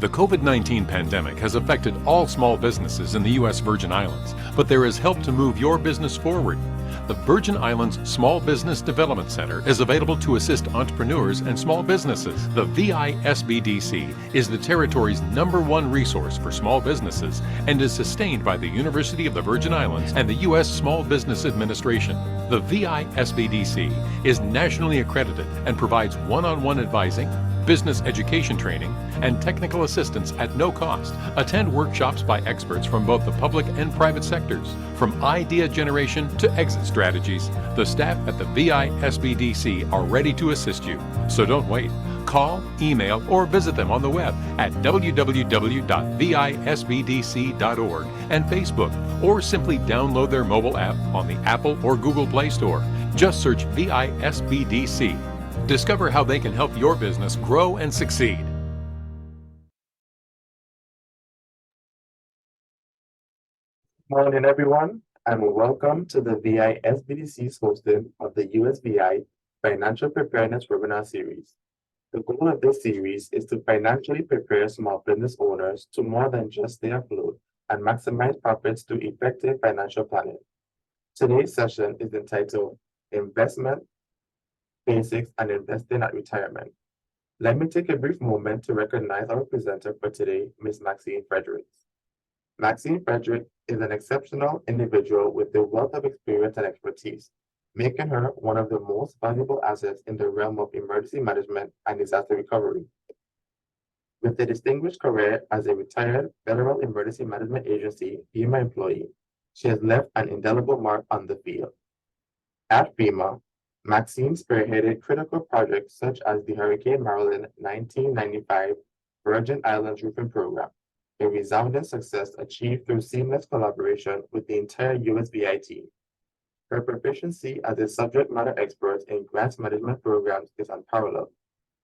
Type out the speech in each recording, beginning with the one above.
The COVID-19 pandemic has affected all small businesses in the U.S. Virgin Islands, but there is help to move your business forward. The Virgin Islands Small Business Development Center is available to assist entrepreneurs and small businesses. The VISBDC is the territory's #1 resource for small businesses and is sustained by the University of the Virgin Islands and the U.S. Small Business Administration. The VISBDC is nationally accredited and provides one-on-one advising, business education training, and technical assistance at no cost. Attend workshops by experts from both the public and private sectors. From idea generation to exit strategies, the staff at the VISBDC are ready to assist you. So don't wait. Call, email, or visit them on the web at www.visbdc.org and Facebook, or simply download their mobile app on the Apple or Google Play Store. Just search VISBDC. Discover how they can help your business grow and succeed. Morning, everyone, and welcome to the VISBDC's hosting of the USVI Financial Preparedness Webinar Series. The goal of this series is to financially prepare small business owners to more than just stay afloat and maximize profits through effective financial planning. Today's session is entitled Investment Basics and Investing at Retirement. Let me take a brief moment to recognize our presenter for today, Ms. Maxine Fredericks. Maxine Frederick is an exceptional individual with a wealth of experience and expertise, making her one of the most valuable assets in the realm of emergency management and disaster recovery. With a distinguished career as a retired Federal Emergency Management Agency FEMA employee, she has left an indelible mark on the field. At FEMA, Maxine spearheaded critical projects such as the Hurricane Marilyn 1995 Virgin Islands Roofing Program, a resounding success achieved through seamless collaboration with the entire USVI team. Her proficiency as a subject matter expert in grants management programs is unparalleled,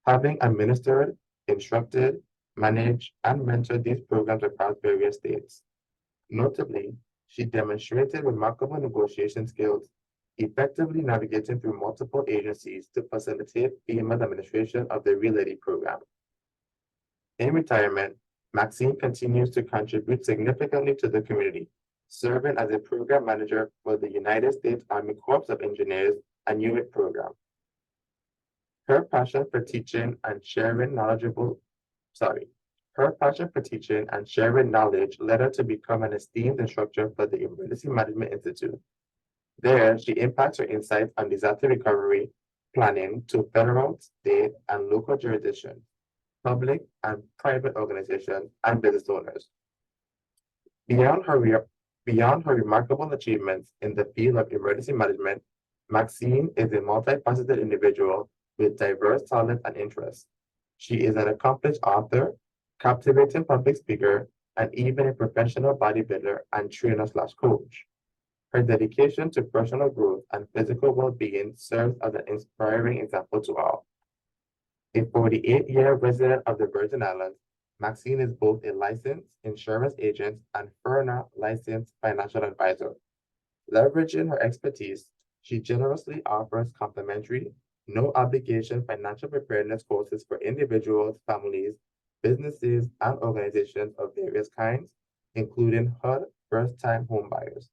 having administered, instructed, managed, and mentored these programs across various states. Notably, she demonstrated remarkable negotiation skills, effectively navigating through multiple agencies to facilitate FEMA's administration of the Reality program. In retirement, Maxine continues to contribute significantly to the community, serving as a program manager for the United States Army Corps of Engineers and UIT program. Her passion for teaching and sharing knowledge led her to become an esteemed instructor for the Emergency Management Institute. There, she impacts her insights on disaster recovery planning to federal, state, and local jurisdictions, public and private organizations, and business owners. Beyond her remarkable achievements in the field of emergency management, Maxine is a multifaceted individual with diverse talents and interests. She is an accomplished author, captivating public speaker, and even a professional bodybuilder and trainer/coach. Her dedication to personal growth and physical well-being serves as an inspiring example to all. A 48-year resident of the Virgin Islands, Maxine is both a licensed insurance agent and FERNA licensed financial advisor. Leveraging her expertise, she generously offers complimentary, no-obligation financial preparedness courses for individuals, families, businesses, and organizations of various kinds, including HUD first-time homebuyers.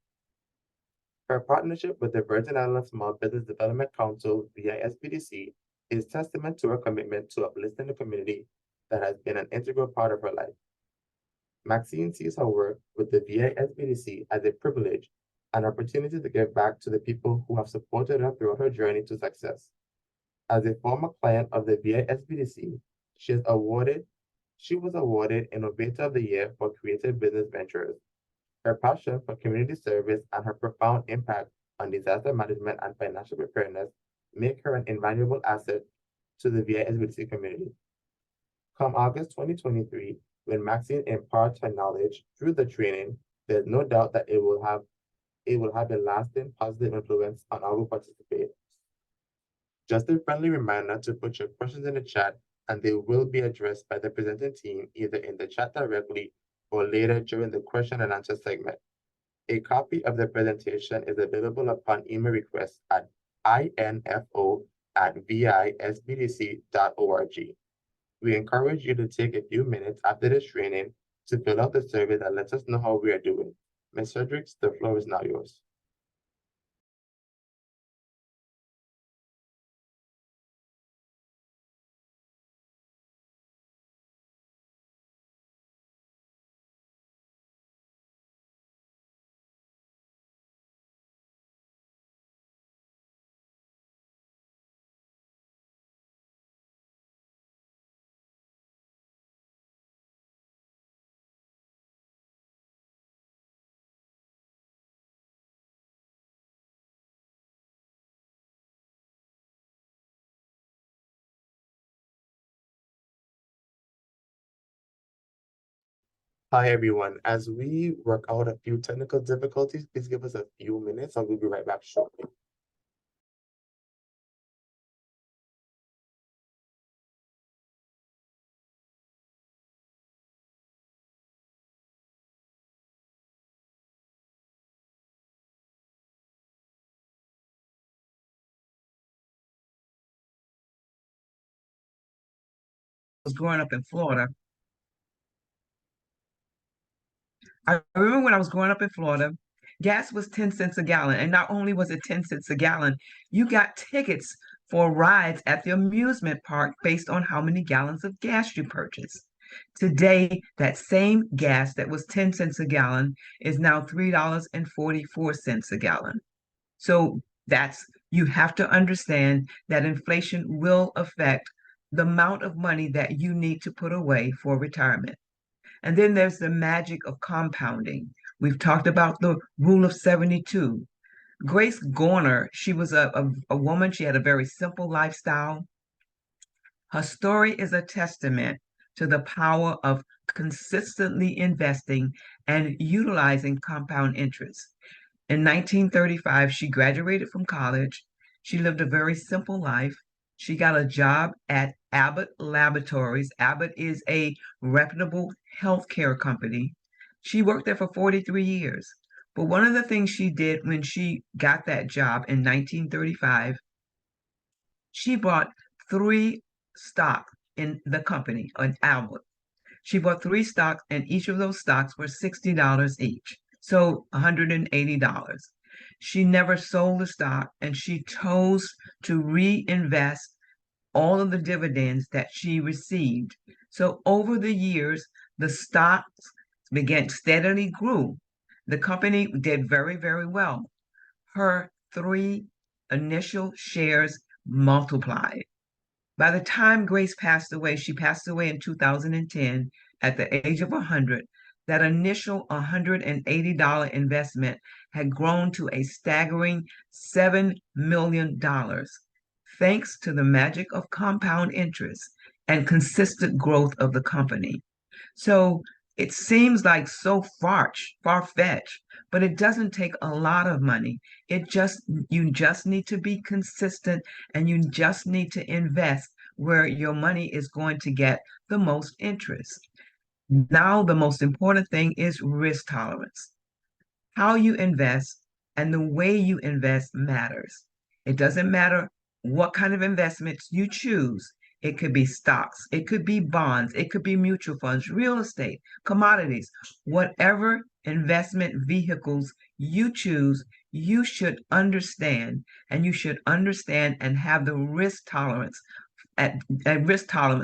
Her partnership with the Virgin Islands Small Business Development Council, VISBDC, is testament to her commitment to uplifting the community that has been an integral part of her life. Maxine sees her work with the VISBDC as a privilege, an opportunity to give back to the people who have supported her throughout her journey to success. As a former client of the VISBDC, she was awarded Innovator of the Year for Creative Business Ventures. Her passion for community service and her profound impact on disaster management and financial preparedness make her an invaluable asset to the VISBDC community. Come August 2023, when Maxine imparts her knowledge through the training, there's no doubt that it will have a lasting positive influence on all who participate. Just a friendly reminder to put your questions in the chat, and they will be addressed by the presenting team either in the chat directly or later during the question and answer segment. A copy of the presentation is available upon email request at info@visbdc.org. We encourage you to take a few minutes after this training to fill out the survey that lets us know how we are doing. Ms. Fredericks, the floor is now yours. Hi, everyone. As we work out a few technical difficulties, please give us a few minutes and we'll be right back shortly. Was growing up in Florida. I remember when I was growing up in Florida, gas was 10 cents a gallon. And not only was it 10 cents a gallon, you got tickets for rides at the amusement park based on how many gallons of gas you purchased. Today, that same gas that was 10 cents a gallon is now $3.44 a gallon. So you have to understand that inflation will affect the amount of money that you need to put away for retirement. And then there's the magic of compounding. We've talked about the rule of 72. Grace Gorner, she was a woman, she had a very simple lifestyle. Her story is a testament to the power of consistently investing and utilizing compound interest. In 1935, she graduated from college. She lived a very simple life. She got a job at Abbott Laboratories. Abbott is a reputable healthcare company. She worked there for 43 years. But one of the things she did when she got that job in 1935, she bought three stocks in the company, an Abbott. She bought three stocks, and each of those stocks were $60 each. So $180. She never sold the stock, and she chose to reinvest all of the dividends that she received. So over the years, the stocks began steadily grew. The company did very, very well. Her three initial shares multiplied. By the time Grace passed away, she passed away in 2010 at the age of 100. That initial $180 investment had grown to a staggering $7 million, thanks to the magic of compound interest and consistent growth of the company. So it seems like so far-fetched, but it doesn't take a lot of money. You just need to be consistent, and you just need to invest where your money is going to get the most interest. Now, the most important thing is risk tolerance. How you invest and the way you invest matters. It doesn't matter what kind of investments you choose. It could be stocks, it could be bonds, it could be mutual funds, real estate, commodities, whatever investment vehicles you choose, you should understand, and you should understand and have the risk tolerance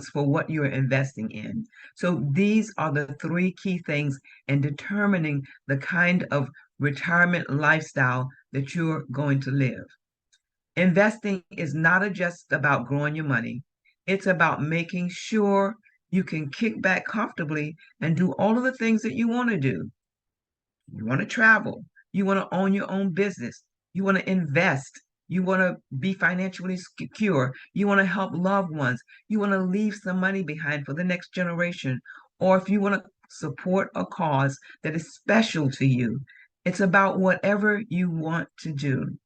for what you're investing in. So these are the three key things in determining the kind of retirement lifestyle that you're going to live. Investing is not just about growing your money. It's about making sure you can kick back comfortably and do all of the things that you want to do. You want to travel. You want to own your own business. You want to invest. You want to be financially secure. You want to help loved ones. You want to leave some money behind for the next generation. Or if you want to support a cause that is special to you, it's about whatever you want to do.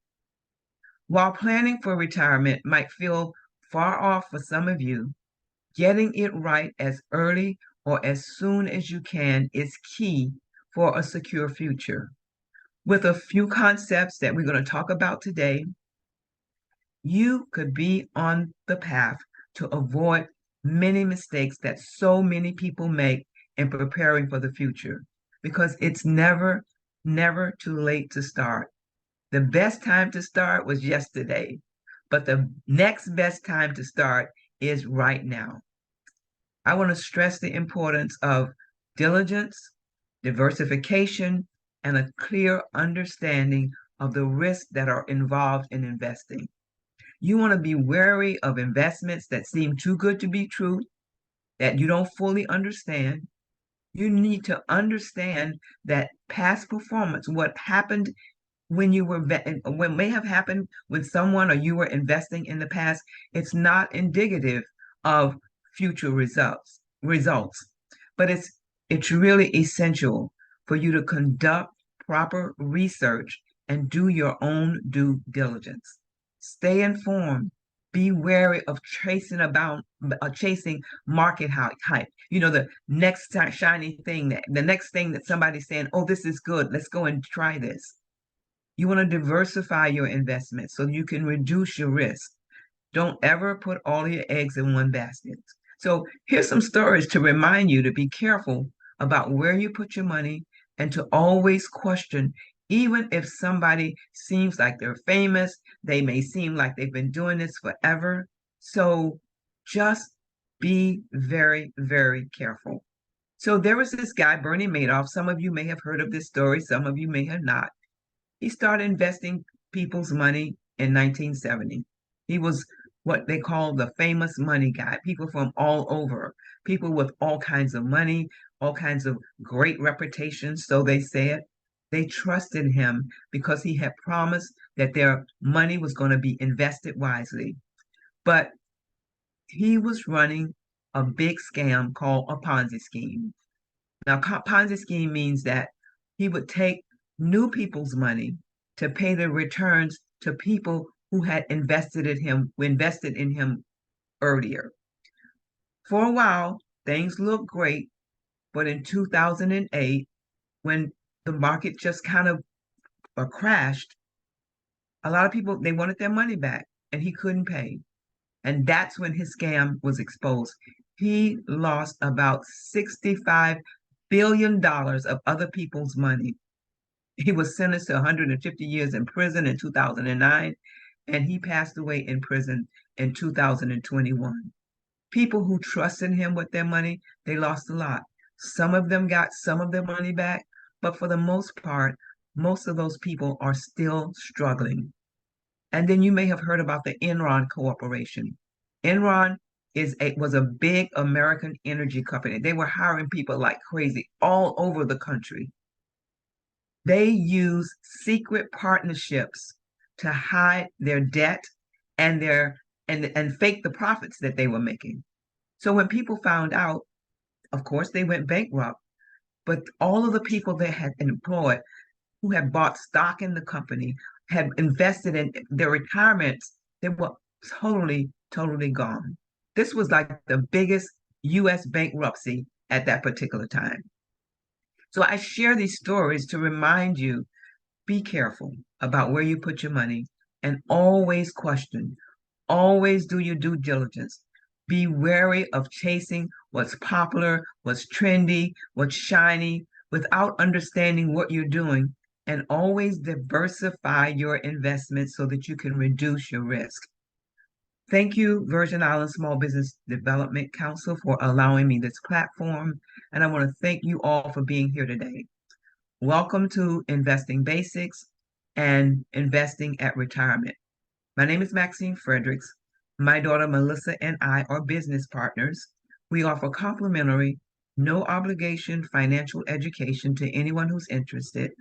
While planning for retirement might feel far off for some of you, getting it right as early or as soon as you can is key for a secure future. With a few concepts that we're going to talk about today, you could be on the path to avoid many mistakes that so many people make in preparing for the future, because it's never, never too late to start. The best time to start was yesterday, but the next best time to start is right now. I want to stress the importance of diligence, diversification, and a clear understanding of the risks that are involved in investing. You want to be wary of investments that seem too good to be true, that you don't fully understand. You need to understand that past performance, what happened when you were what may have happened with someone or you were investing in the past, it's not indicative of future results, but it's really essential for you to conduct proper research and do your own due diligence. Stay informed. Be wary of chasing market hype. You know, the next shiny thing, the next thing that somebody's saying, oh, this is good. Let's go and try this. You want to diversify your investments so you can reduce your risk. Don't ever put all your eggs in one basket. So here's some stories to remind you to be careful about where you put your money and to always question, even if somebody seems like they're famous, they may seem like they've been doing this forever. So just be very, very careful. So there was this guy, Bernie Madoff. Some of you may have heard of this story, some of you may have not. He started investing people's money in 1970. He was what they call the famous money guy, people from all over, people with all kinds of money, all kinds of great reputations, so they said. They trusted him because he had promised that their money was going to be invested wisely. But he was running a big scam called a Ponzi scheme. Now, Ponzi scheme means that he would take new people's money to pay the returns to people who had invested in him earlier. For a while, things looked great, but in 2008, when the market just kind of crashed, a lot of people they wanted their money back, and he couldn't pay. And that's when his scam was exposed. He lost about $65 billion of other people's money. He was sentenced to 150 years in prison in 2009, and he passed away in prison in 2021. People who trusted him with their money, they lost a lot. Some of them got some of their money back, but for the most part, most of those people are still struggling. And then you may have heard about the Enron Corporation. Enron was a big American energy company. They were hiring people like crazy all over the country. They use secret partnerships to hide their debt and fake the profits that they were making. So when people found out, of course, they went bankrupt. But all of the people they had employed who had bought stock in the company, had invested in their retirements, they were totally, totally gone. This was like the biggest US bankruptcy at that particular time. So I share these stories to remind you, be careful about where you put your money and always question, always do your due diligence. Be wary of chasing what's popular, what's trendy, what's shiny, without understanding what you're doing, and always diversify your investments so that you can reduce your risk. Thank you, Virgin Islands Small Business Development Council, for allowing me this platform. And I want to thank you all for being here today. Welcome to Investing Basics and Investing at Retirement. My name is Maxine Fredericks. My daughter Melissa and I are business partners. We offer complimentary, no obligation financial education to anyone who's interested.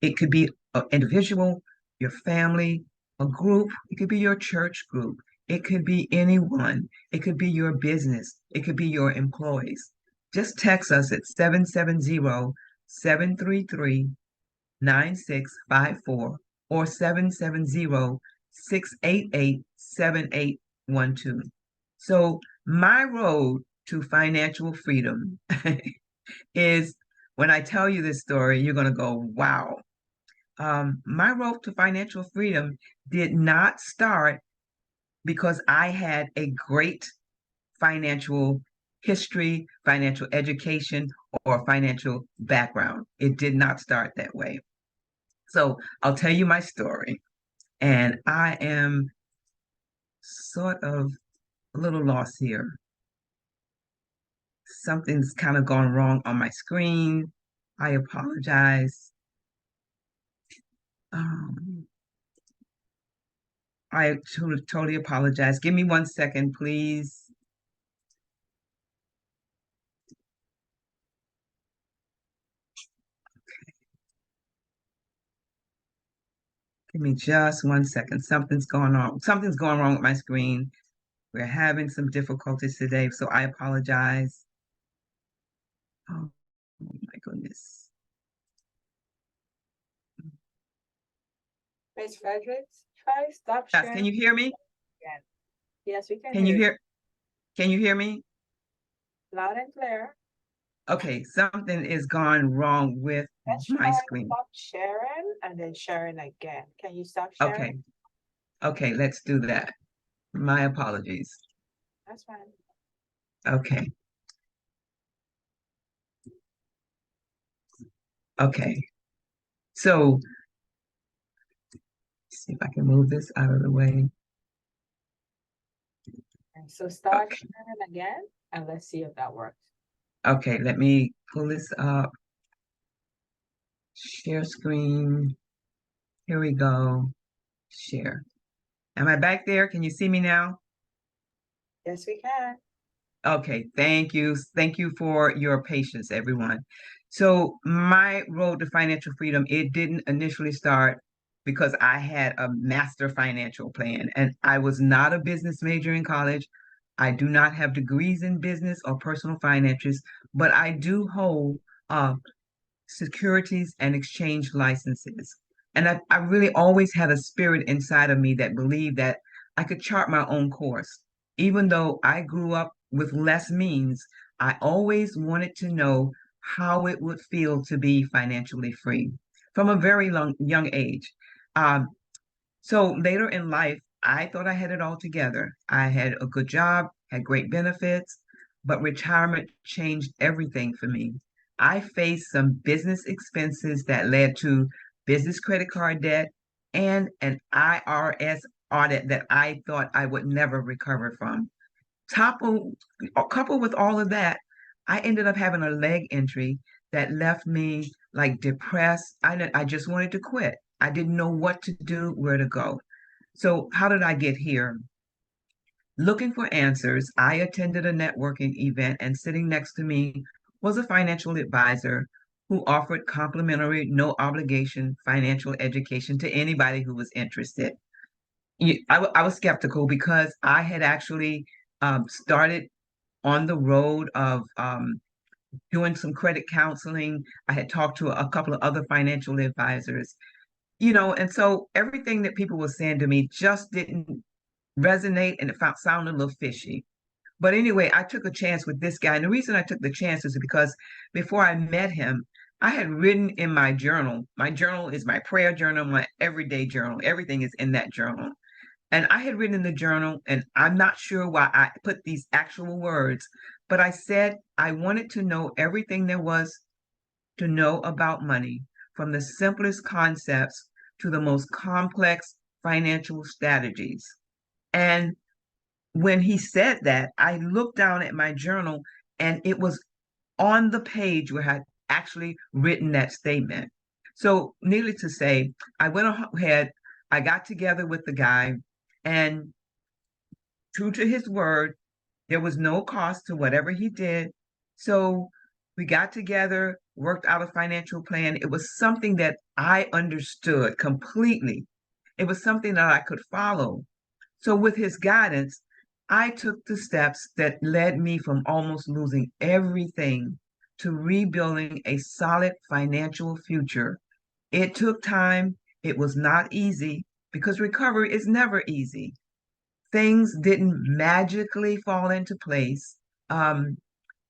It could be an individual, your family, a group. It could be your church group. It could be anyone. It could be your business. It could be your employees. Just text us at 770-733-9654 or 770-688-7812. So my road to financial freedom is, when I tell you this story, you're going to go, wow. My road to financial freedom did not start because I had a great financial history, financial education, or financial background. It did not start that way. So I'll tell you my story. And I am sort of a little lost here. Something's kind of gone wrong on my screen. I apologize. Um, I totally apologize. Give me 1 second, please. Give me just 1 second. Something's going on. Something's going wrong with my screen. We're having some difficulties today, so I apologize. Oh, my goodness. Ms. Fredericks, try stop Yes, sharing can you hear me? again. Yes, we can Can you hear you hear? Can you hear me? loud and clear. Okay, something is gone wrong with Let's my try screen. stop sharing and then sharing again. Can you stop Okay, sharing? okay, let's do that. My apologies. That's fine. Okay, okay. So, see if I can move this out of the way. And so start Okay, sharing again and let's see if that works. okay, let me pull this up. Share screen. Here we go. Share. Am I back there? Can you see me now? Yes, we can. Okay, thank you. Thank you for your patience, everyone. So my road to financial freedom, it didn't initially start because I had a master financial plan and I was not a business major in college. I do not have degrees in business or personal finances, but I do hold uh, securities and exchange licenses. And I really always had a spirit inside of me that believed that I could chart my own course. Even though I grew up with less means, I always wanted to know how it would feel to be financially free from a very young age. Um, so later in life, I thought I had it all together. I had a good job, had great benefits, but retirement changed everything for me. I faced some business expenses that led to business credit card debt and an IRS audit that I thought I would never recover from. Toppled, coupled with all of that, I ended up having a leg injury that left me like depressed. I just wanted to quit. I didn't know what to do, where to go. So, how did I get here? Looking for answers, I attended a networking event, and sitting next to me was a financial advisor who offered complimentary, no obligation financial education to anybody who was interested. I was skeptical because I had actually started on the road of doing some credit counseling. I had talked to a couple of other financial advisors, and so everything that people were saying to me just didn't resonate and it sounded a little fishy. But anyway, I took a chance with this guy. And the reason I took the chance is because before I met him, I had written in my journal. My journal is my prayer journal, my everyday journal. Everything is in that journal. And I had written in the journal, and I'm not sure why I put these actual words, but I said I wanted to know everything there was to know about money, from the simplest concepts to the most complex financial strategies. And when he said that, I looked down at my journal and it was on the page where I had actually written that statement. So, needless to say, I went ahead, I got together with the guy, and true to his word, there was no cost to whatever he did. So we got together, worked out a financial plan. It was something that I understood completely. It was something that I could follow. So with his guidance, I took the steps that led me from almost losing everything to rebuilding a solid financial future. It took time. It was not easy because recovery is never easy. Things didn't magically fall into place. Um,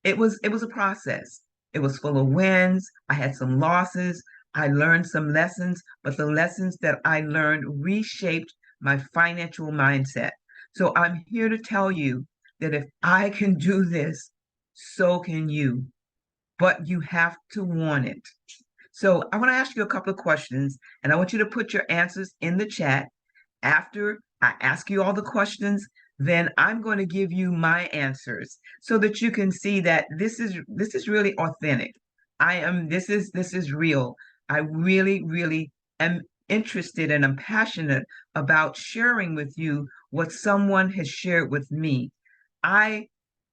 it was a process. It was full of wins. I had some losses. I learned some lessons, but the lessons that I learned reshaped my financial mindset. So I'm here to tell you that if I can do this, so can you. But you have to want it. So I want to ask you a couple of questions, and I want you to put your answers in the chat. After I ask you all the questions, then I'm going to give you my answers so that you can see that this is really authentic. This is real. I really am interested and I'm passionate about sharing with you what someone has shared with me. I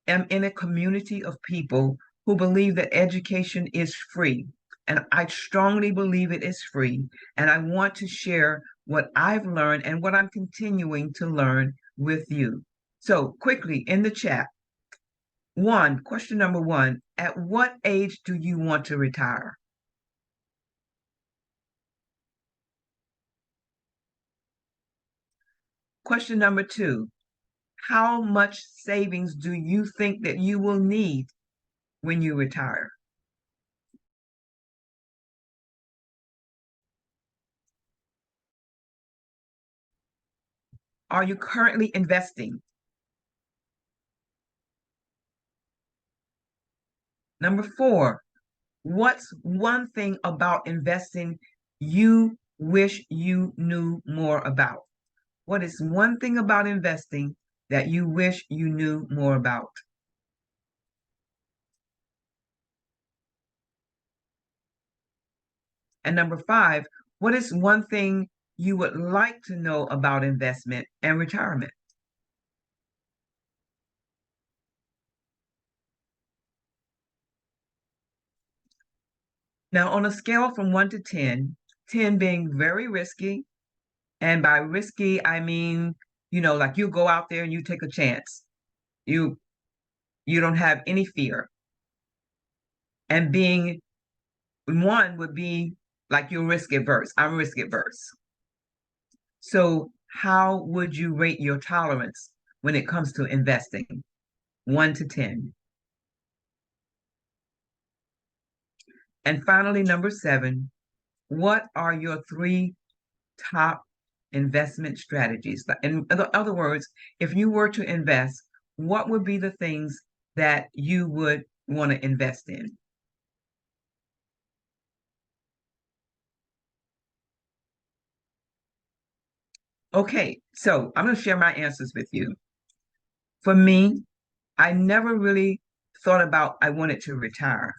am in a community of people who believe that education is free. And I strongly believe it is free. And I want to share what I've learned and what I'm continuing to learn with you. So, quickly in the chat, question number one, at what age do you want to retire? Question number two, how much savings do you think that you will need when you retire? Are you currently investing? Number four, what's one thing about investing you wish you knew more about? What is one thing about investing that you wish you knew more about? And number five, what is one thing you would like to know about investment and retirement? Now, on a scale from 1 to 10, 10 being very risky, and by risky, I mean, like you go out there and you take a chance. You you don't have any fear. And being one would be like you're risk adverse. I'm risk adverse. So how would you rate your tolerance when it comes to investing? 1 to 10. And finally, number 7, what are your 3 top investment strategies? In other words, if you were to invest, what would be the things that you would want to invest in? Okay, so I'm going to share my answers with you. For me, I never really thought about I wanted to retire.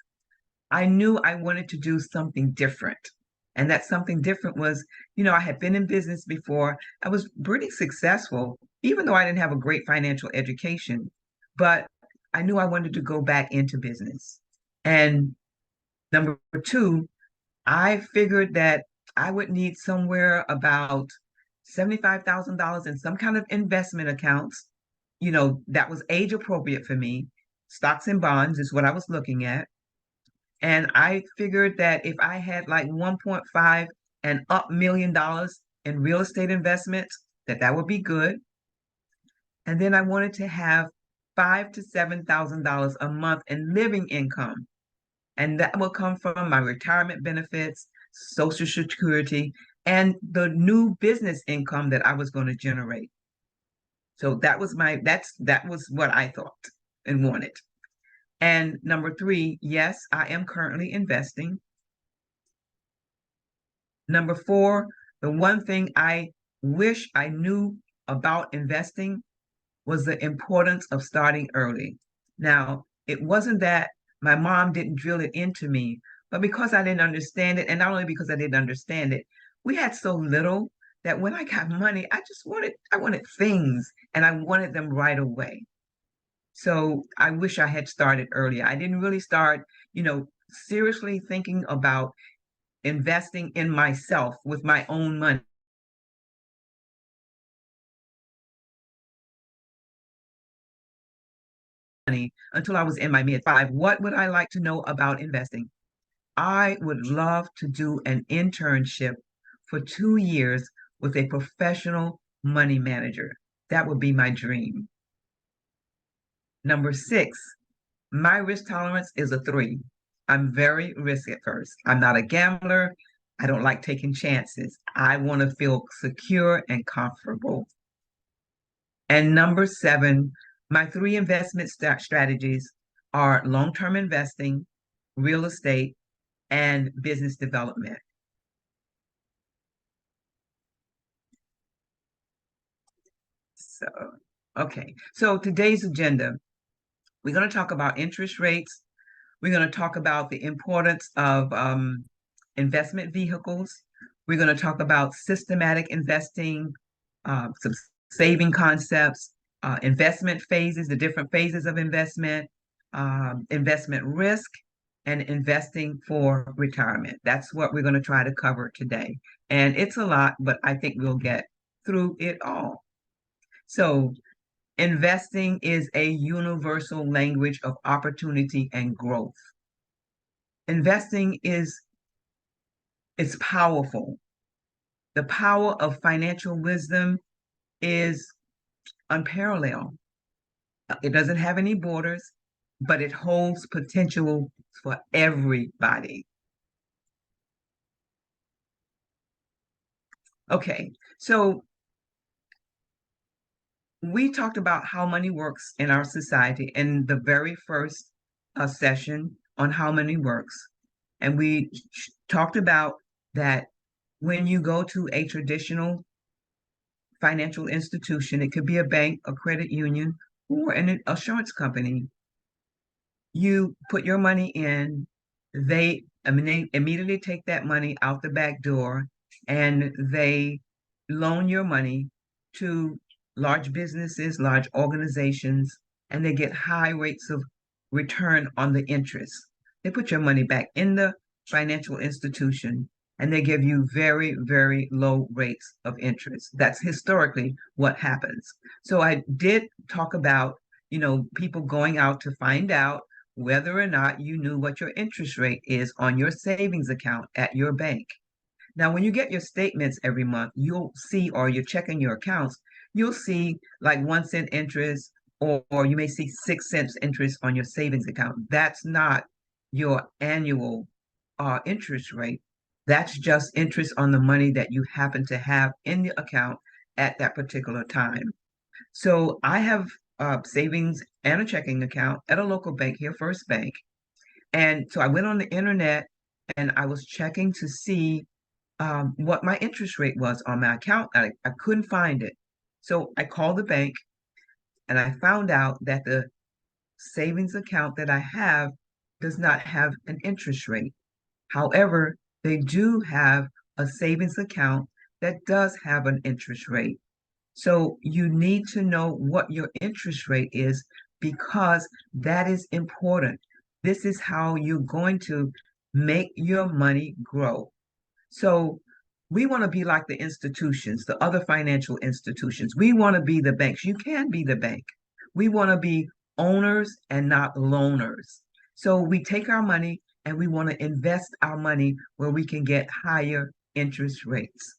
I knew I wanted to do something different. And that something different was, I had been in business before. I was pretty successful, even though I didn't have a great financial education. But I knew I wanted to go back into business. And number 2, I figured that I would need somewhere about $75,000 in some kind of investment accounts, that was age appropriate for me. Stocks and bonds is what I was looking at. And I figured that if I had like 1.5 and up million dollars in real estate investments, that would be good. And then I wanted to have $5,000 to $7,000 a month in living income. And that will come from my retirement benefits, Social Security, and the new business income that I was going to generate. So that was what I thought and wanted. And number 3, yes, I am currently investing. Number 4, the one thing I wish I knew about investing was the importance of starting early. Now, it wasn't that my mom didn't drill it into me, but because I didn't understand it, and not only because I didn't understand it, we had so little that when I got money, I wanted things and I wanted them right away. So I wish I had started earlier. I didn't really start, seriously thinking about investing in myself with my own money until I was in my mid-5. What would I like to know about investing? I would love to do an internship for 2 years with a professional money manager. That would be my dream. Number 6, my risk tolerance is a 3. I'm very risk averse. I'm not a gambler. I don't like taking chances. I want to feel secure and comfortable. And number 7, My three investment strategies are long-term investing, real estate, and business development. So, okay. So today's agenda, we're going to talk about interest rates. We're going to talk about the importance of investment vehicles. We're going to talk about systematic investing, some saving concepts, investment phases, the different phases of investment, investment risk, and investing for retirement. That's what we're going to try to cover today. And it's a lot, but I think we'll get through it all. So, investing is a universal language of opportunity and growth. Investing it's powerful. The power of financial wisdom is unparalleled. It doesn't have any borders, but it holds potential for everybody. Okay, so we talked about how money works in our society in the very first session on how money works. And we talked about that when you go to a traditional financial institution, it could be a bank, a credit union, or an insurance company, you put your money in, they immediately take that money out the back door and they loan your money to large businesses, large organizations, and they get high rates of return on the interest. They put your money back in the financial institution and they give you very, very low rates of interest. That's historically what happens. So I did talk about, people going out to find out whether or not you knew what your interest rate is on your savings account at your bank. Now, when you get your statements every month, you'll see, or you're checking your accounts, you'll see like 1 cent interest, or you may see 6 cents interest on your savings account. That's not your annual interest rate. That's just interest on the money that you happen to have in the account at that particular time. So I have savings and a checking account at a local bank here, First Bank. And so I went on the internet and I was checking to see what my interest rate was on my account. I couldn't find it. So I called the bank and I found out that the savings account that I have does not have an interest rate. However, they do have a savings account that does have an interest rate. So you need to know what your interest rate is because that is important. This is how you're going to make your money grow. So we want to be like the institutions, the other financial institutions. We want to be the banks. You can be the bank. We want to be owners and not loaners. So we take our money and we want to invest our money where we can get higher interest rates.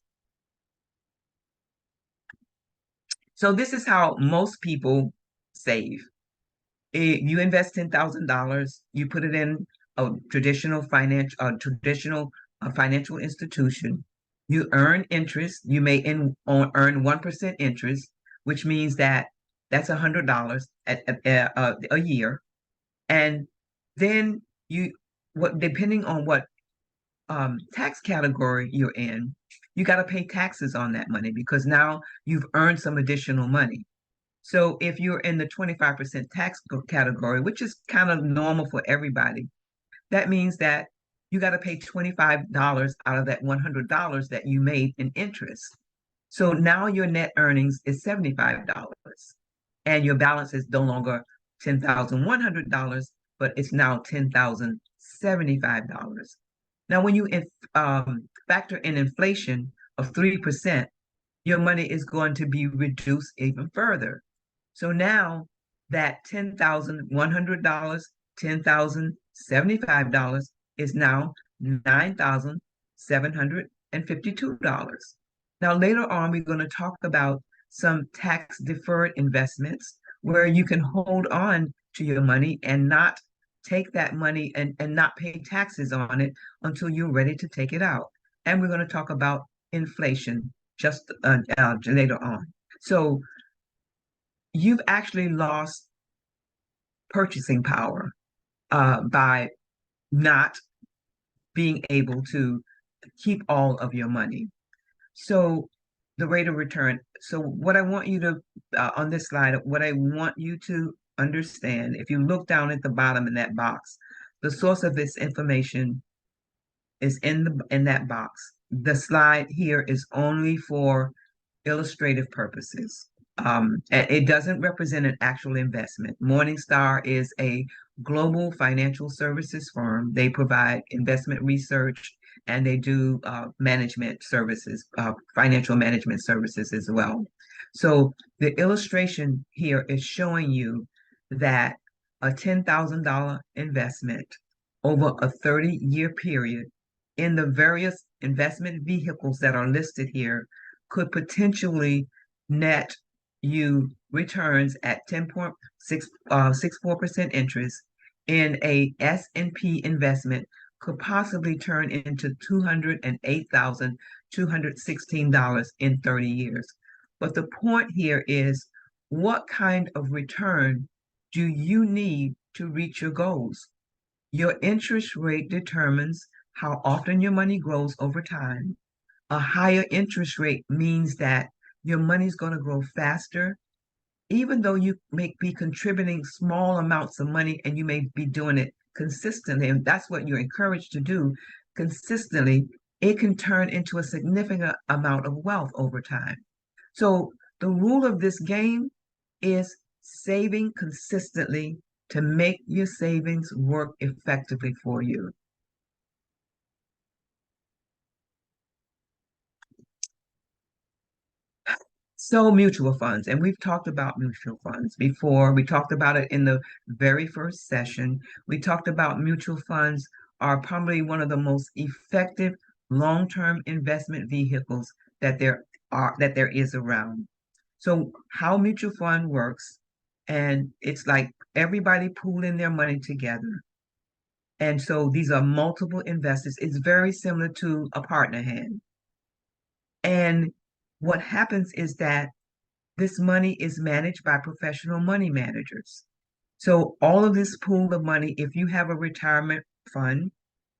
So this is how most people save. You invest $10,000, you put it in a traditional financial institution. You earn interest. You may earn 1% interest, which means that's $100 a year. And then depending on what tax category you're in, you got to pay taxes on that money because now you've earned some additional money. So if you're in the 25% tax category, which is kind of normal for everybody, that means that you got to pay $25 out of that $100 that you made in interest. So now your net earnings is $75 and your balance is no longer $10,100, but it's now $10,075. Now, when you factor in inflation of 3%, your money is going to be reduced even further. So now that $10,100, $10,075 is now $9,752. Now, later on, we're going to talk about some tax deferred investments where you can hold on to your money and not take that money and not pay taxes on it until you're ready to take it out. And we're going to talk about inflation just later on. So you've actually lost purchasing power by not being able to keep all of your money. So the rate of return. So what I want you to, on this slide, what I want you to understand, if you look down at the bottom in that box, the source of this information is in that box. The slide here is only for illustrative purposes. It doesn't represent an actual investment. Morningstar is a global financial services firm. They provide investment research and they do management services, financial management services as well. So the illustration here is showing you that a $10,000 investment over a 30-year period in the various investment vehicles that are listed here could potentially net you returns at 10.64% interest in a S&P investment could possibly turn into $208,216 in 30 years. But the point here is, what kind of return do you need to reach your goals? Your interest rate determines how often your money grows over time. A higher interest rate means that your money's going to grow faster, even though you may be contributing small amounts of money and you may be doing it consistently, and that's what you're encouraged to do consistently. It can turn into a significant amount of wealth over time. So the rule of this game is saving consistently to make your savings work effectively for you. So mutual funds, and we've talked about mutual funds before. We talked about it in the very first session. We talked about mutual funds are probably one of the most effective long-term investment vehicles that there is around. So how mutual fund works, and it's like everybody pooling their money together. And so these are multiple investors. It's very similar to a partner hand. And what happens is that this money is managed by professional money managers. So all of this pool of money, if you have a retirement fund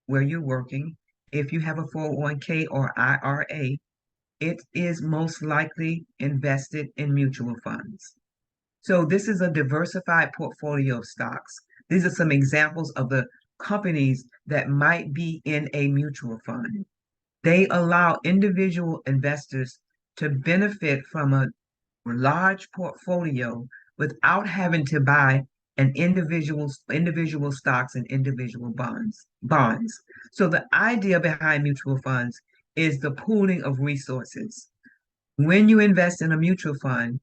where you're working, if you have a 401k or IRA, it is most likely invested in mutual funds. So this is a diversified portfolio of stocks. These are some examples of the companies that might be in a mutual fund. They allow individual investors to benefit from a large portfolio without having to buy an individual stocks and individual bonds. So the idea behind mutual funds is the pooling of resources. When you invest in a mutual fund,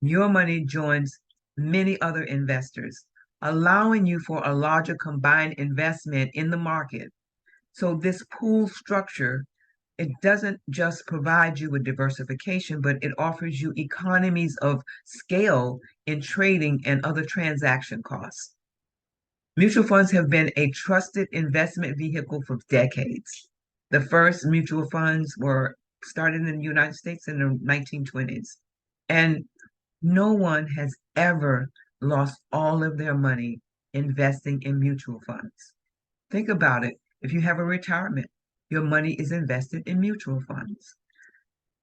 your money joins many other investors, allowing you for a larger combined investment in the market. So this pool structure, it doesn't just provide you with diversification, but it offers you economies of scale in trading and other transaction costs. Mutual funds have been a trusted investment vehicle for decades. The first mutual funds were started in the United States in the 1920s. And no one has ever lost all of their money investing in mutual funds. Think about it. If you have a retirement, your money is invested in mutual funds.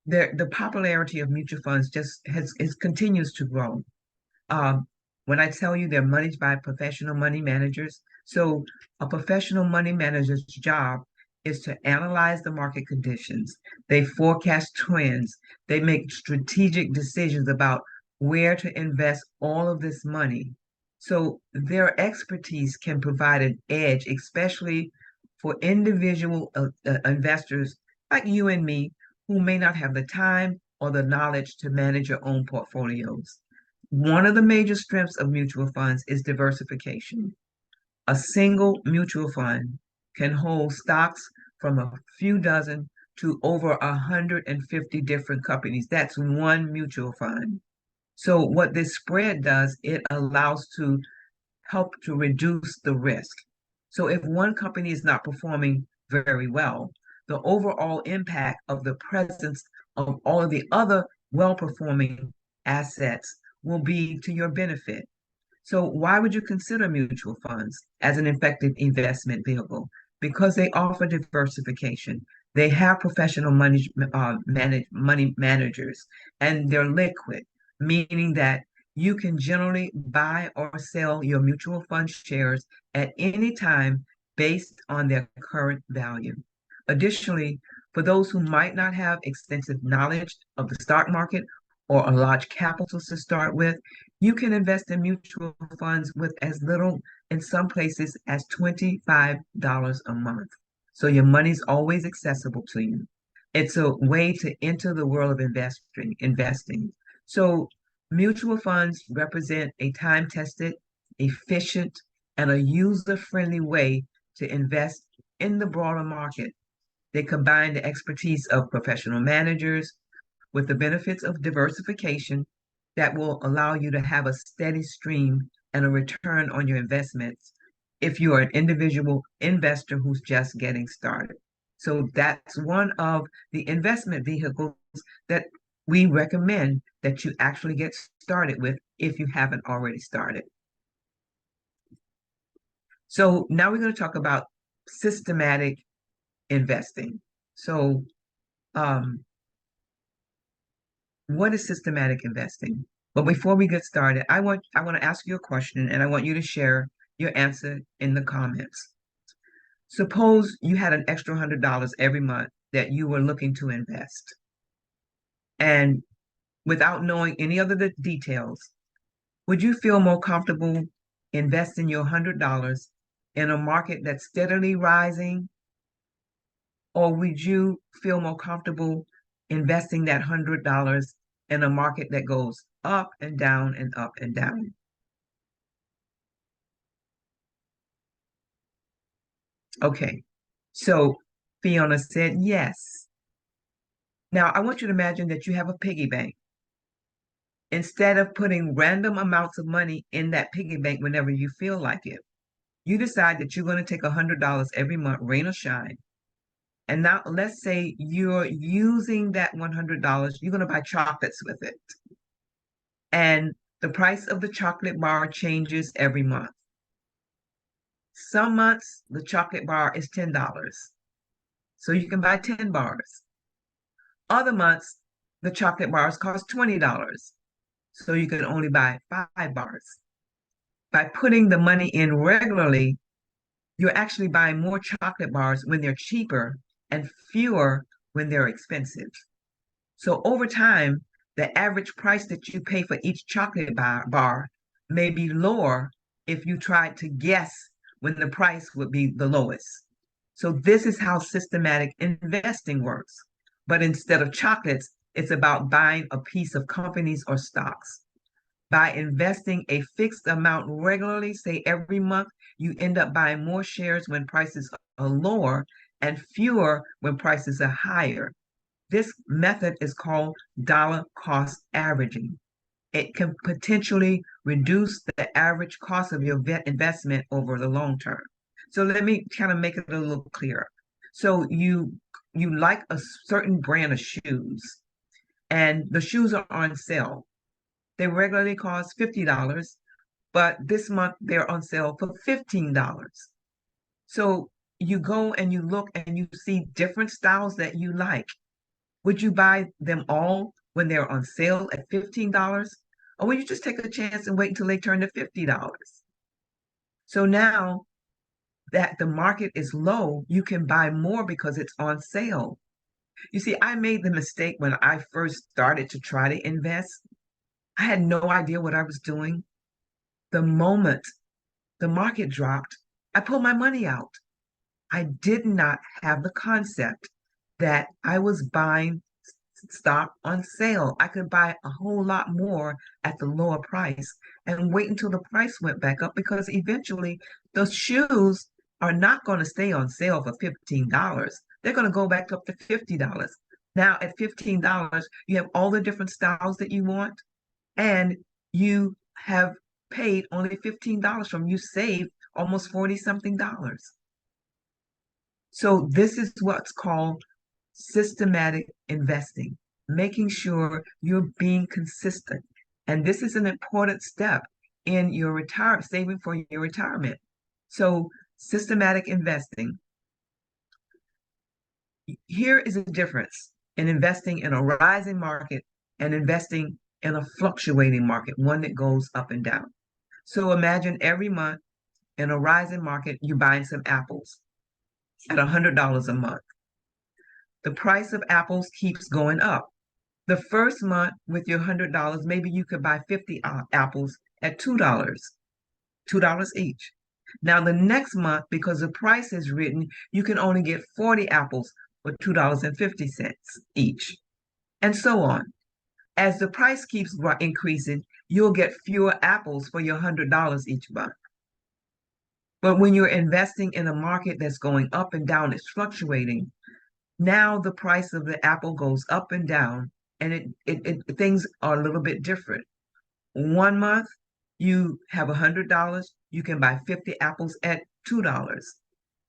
The popularity of mutual funds just continues to grow. When I tell you they're managed by professional money managers, so a professional money manager's job is to analyze the market conditions. They forecast trends. They make strategic decisions about where to invest all of this money. So their expertise can provide an edge, especially for individual investors like you and me, who may not have the time or the knowledge to manage your own portfolios. One of the major strengths of mutual funds is diversification. A single mutual fund can hold stocks from a few dozen to over 150 different companies. That's one mutual fund. So what this spread does, it allows to help to reduce the risk. So if one company is not performing very well, the overall impact of the presence of all of the other well-performing assets will be to your benefit. So why would you consider mutual funds as an effective investment vehicle? Because they offer diversification. They have professional money managers, and they're liquid, meaning that you can generally buy or sell your mutual fund shares at any time based on their current value. Additionally, for those who might not have extensive knowledge of the stock market or a large capital to start with, you can invest in mutual funds with as little, in some places, as $25 a month. So your money's always accessible to you. It's a way to enter the world of investing. So mutual funds represent a time-tested, efficient, and a user-friendly way to invest in the broader market. They combine the expertise of professional managers with the benefits of diversification that will allow you to have a steady stream and a return on your investments if you are an individual investor who's just getting started. So that's one of the investment vehicles that we recommend that you actually get started with if you haven't already started. So now we're going to talk about systematic investing. So what is systematic investing? But before we get started, I want to ask you a question, and I want you to share your answer in the comments. Suppose you had an extra $100 every month that you were looking to invest. And without knowing any of the details, would you feel more comfortable investing your $100 in a market that's steadily rising? Or would you feel more comfortable investing that $100 in a market that goes up and down and up and down? Okay, so Fiona said yes. Now I want you to imagine that you have a piggy bank. Instead of putting random amounts of money in that piggy bank whenever you feel like it, you decide that you're going to take $100 every month, rain or shine. And now let's say you're using that $100, you're going to buy chocolates with it. And the price of the chocolate bar changes every month. Some months, the chocolate bar is $10. So you can buy 10 bars. Other months, the chocolate bars cost $20. So you can only buy 5 bars. By putting the money in regularly, you're actually buying more chocolate bars when they're cheaper and fewer when they're expensive. So over time, the average price that you pay for each chocolate bar may be lower if you tried to guess when the price would be the lowest. So this is how systematic investing works. But instead of chocolates, it's about buying a piece of companies or stocks. By investing a fixed amount regularly, say every month, you end up buying more shares when prices are lower and fewer when prices are higher. This method is called dollar cost averaging. It can potentially reduce the average cost of your investment over the long term. So let me kind of make it a little clearer. So you like a certain brand of shoes, and the shoes are on sale. They regularly cost $50, but this month they're on sale for $15. So you go and you look and you see different styles that you like. Would you buy them all when they're on sale at $15? Or will you just take a chance and wait until they turn to $50? So now that the market is low, you can buy more because it's on sale. You see, I made the mistake when I first started to try to invest. I had no idea what I was doing. The moment the market dropped, I pulled my money out. I did not have the concept that I was buying stock on sale. I could buy a whole lot more at the lower price and wait until the price went back up, because eventually those shoes are not going to stay on sale for $15. They're going to go back up to $50. Now at $15, you have all the different styles that you want, and you have paid only $15 from you saved almost 40 something dollars. So this is what's called systematic investing, making sure you're being consistent. And this is an important step in your saving for your retirement. So systematic investing. Here is a difference in investing in a rising market and investing in a fluctuating market, one that goes up and down. So imagine every month in a rising market, you're buying some apples at $100 a month. The price of apples keeps going up. The first month with your $100, maybe you could buy 50 apples at $2 each. Now the next month, because the price is written, you can only get 40 apples for $2.50 each, and so on. As the price keeps increasing, you'll get fewer apples for your $100 each month. But when you're investing in a market that's going up and down, it's fluctuating. Now the price of the apple goes up and down, and things are a little bit different. One month you have $100, you can buy 50 apples at $2.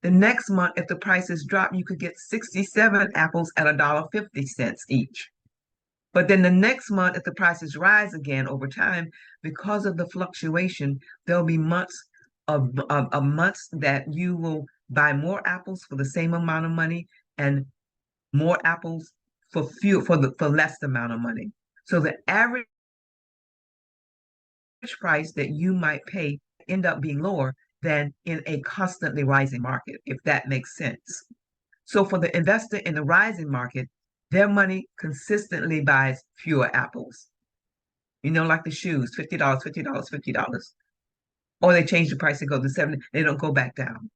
The next month, if the prices drop, you could get 67 apples at $1.50 each. But then the next month, if the prices rise again over time, because of the fluctuation, there'll be months of months that you will buy more apples for the same amount of money and more apples for less amount of money. So the average price that you might pay end up being lower than in a constantly rising market, if that makes sense. So for the investor in the rising market, their money consistently buys fewer apples. You know, like the shoes, $50, $50, $50. Or they change the price, they go to 70, they don't go back down.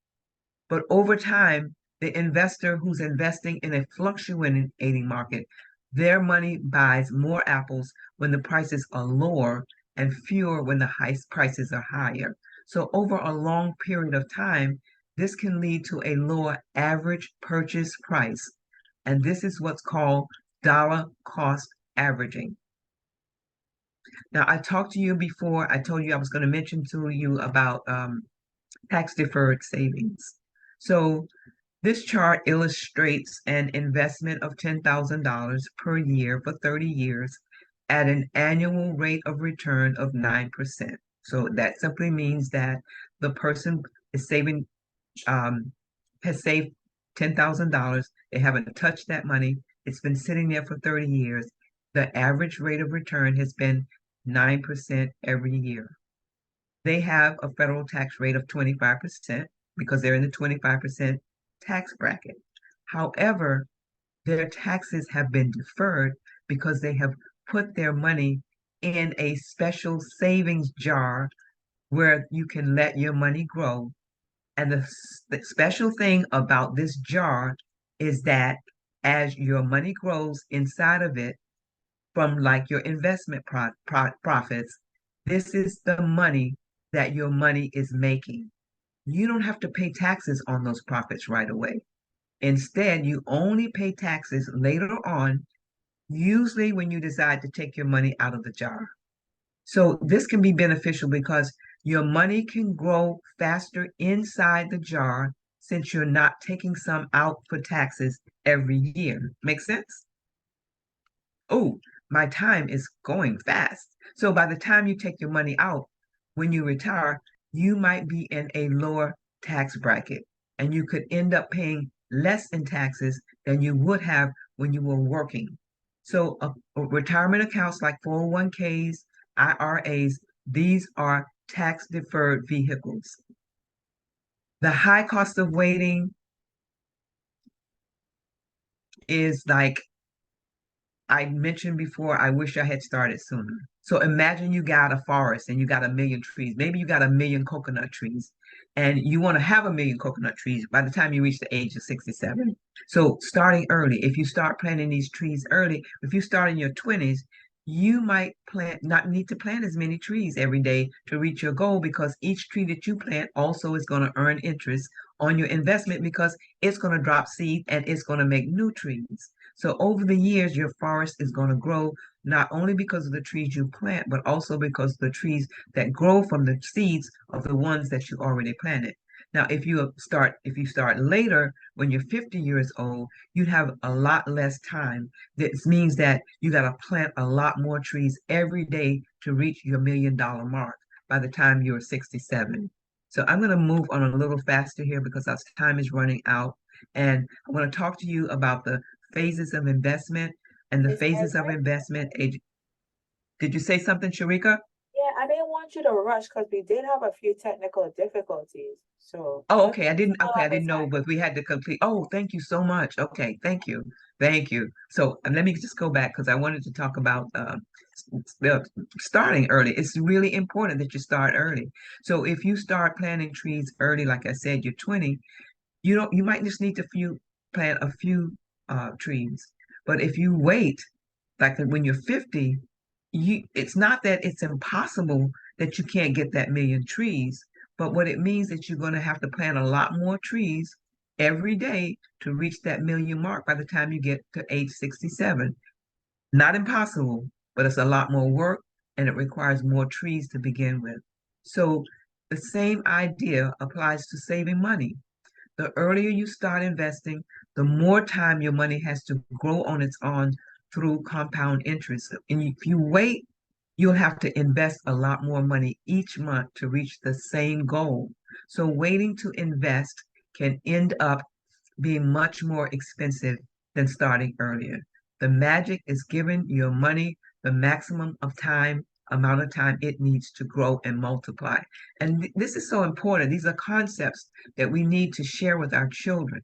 But over time, the investor who's investing in a fluctuating market, their money buys more apples when the prices are lower and fewer when the prices are higher. So over a long period of time, this can lead to a lower average purchase price. And this is what's called dollar cost averaging. Now, I talked to you before, I told you I was going to mention to you about tax deferred savings. So this chart illustrates an investment of $10,000 per year for 30 years at an annual rate of return of 9%. So that simply means that the person is has saved $10,000. They haven't touched that money. It's been sitting there for 30 years. The average rate of return has been 9% every year. They have a federal tax rate of 25% because they're in the 25% tax bracket. However, their taxes have been deferred because they have put their money in a special savings jar where you can let your money grow. And the special thing about this jar is that as your money grows inside of it, from like your investment profits, this is the money that your money is making. You don't have to pay taxes on those profits right away. Instead, you only pay taxes later on, usually when you decide to take your money out of the jar. So this can be beneficial because your money can grow faster inside the jar since you're not taking some out for taxes every year. Make sense? Oh, my time is going fast. So by the time you take your money out, when you retire, you might be in a lower tax bracket and you could end up paying less in taxes than you would have when you were working. So retirement accounts like 401ks, IRAs, these are tax deferred vehicles. The high cost of waiting is like I mentioned before, I wish I had started sooner. So imagine you got a forest and you got 1,000,000 trees. Maybe you got 1,000,000 coconut trees and you want to have 1,000,000 coconut trees by the time you reach the age of 67. So starting early, if you start planting these trees early, if you start in your 20s, you might not need to plant as many trees every day to reach your goal because each tree that you plant also is going to earn interest on your investment because it's going to drop seed and it's going to make new trees. So over the years, your forest is going to grow not only because of the trees you plant, but also because the trees that grow from the seeds of the ones that you already planted. Now, if you start later, when you're 50 years old, you'd have a lot less time. This means that you got to plant a lot more trees every day to reach your $1 million mark by the time you're 67. So I'm going to move on a little faster here because our time is running out. And I want to talk to you about the phases of investment and the Miss phases of Edward? investment. Did you say something, Sharika? Yeah, I didn't want you to rush because we did have a few technical difficulties. So Oh, just okay. follow I the didn't know, but time. we had to complete. Oh, thank you so much. Okay, thank you. Thank you. So let me just go back because I wanted to talk about starting early. It's really important that you start early. So if you start planting trees early, like I said, you're 20, you might just need to plant a few trees. But if you wait, like when you're 50, it's not that it's impossible that you can't get that million trees, but what it means that you're going to have to plant a lot more trees every day to reach that million mark by the time you get to age 67. Not impossible, but it's a lot more work and it requires more trees to begin with. So the same idea applies to saving money. The earlier you start investing, the more time your money has to grow on its own through compound interest. And if you wait, you'll have to invest a lot more money each month to reach the same goal. So waiting to invest can end up being much more expensive than starting earlier. The magic is giving your money the maximum amount of time it needs to grow and multiply. And this is so important. These are concepts that we need to share with our children.